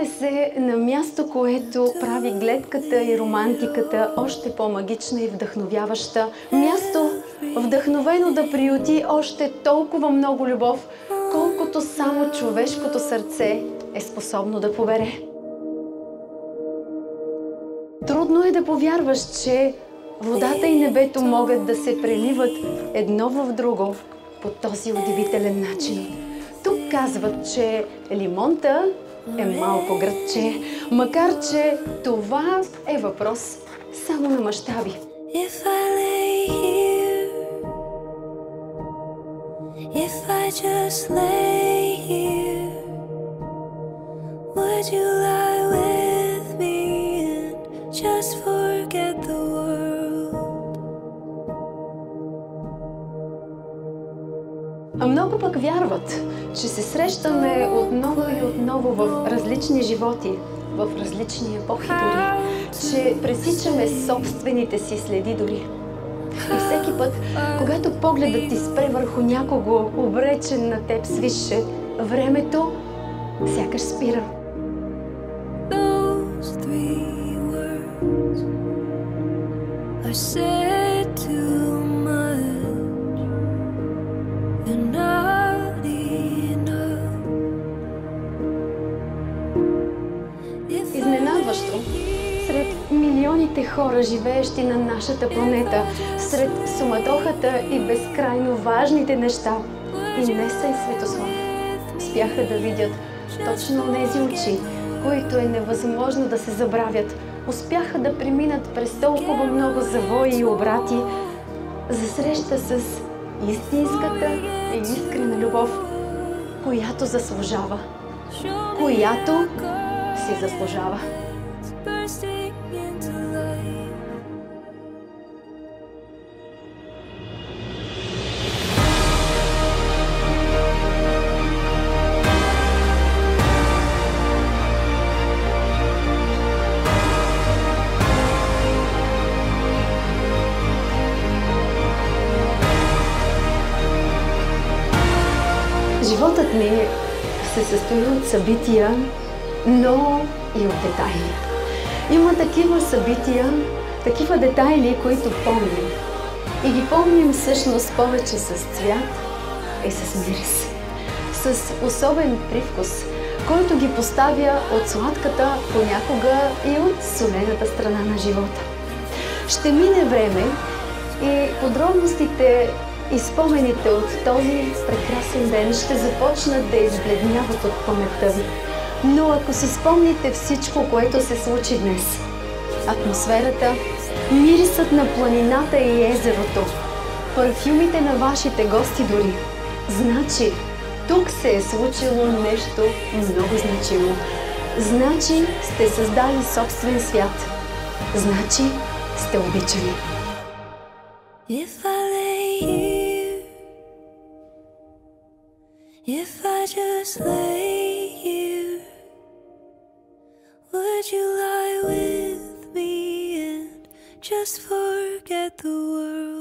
Намираме се на място, което прави гледката и романтиката още по-магична и вдъхновяваща. Място, вдъхновено да приюти още толкова много любов, колкото само човешкото сърце е способно да побере. Трудно е да повярваш, че водата и небето могат да се преливат едно в друго по този удивителен начин. Тук казват, че Лимонта е малко градче, макар че това е въпрос само на мащаби. А много пък вярват, че се срещаме отново и отново в различни животи, в различни епохи дори, че пресичаме собствените си следи дори. И всеки път, когато погледът ти спре върху някого, обречен на теб свише, времето сякаш спира. Изненадващо, сред милионите хора, живеещи на нашата планета, сред суматохата и безкрайно важните неща, Инеса и Светослав успяха да видят точно тези очи, които е невъзможно да се забравят. Успяха да преминат през толкова много завои и обрати за среща с истинската и искрена любов, която заслужава, която си заслужава. Животът ни се състои от събития, но и от детайли. Има такива събития, такива детайли, които помним. И ги помним всъщност повече с цвят и с мирис. С особен привкус, който ги поставя от сладката, понякога и от солената страна на живота. Ще мине време и подробностите и спомените от този прекрасен ден ще започнат да избледняват от паметта ви. Но ако си спомните всичко, което се случи днес, атмосферата, мирисът на планината и езерото, парфюмите на вашите гости дори, значи тук се е случило нещо много значимо. Значи сте създали собствен свят. Значи сте обичани. If I just lay here, would you lie with me and just forget the world?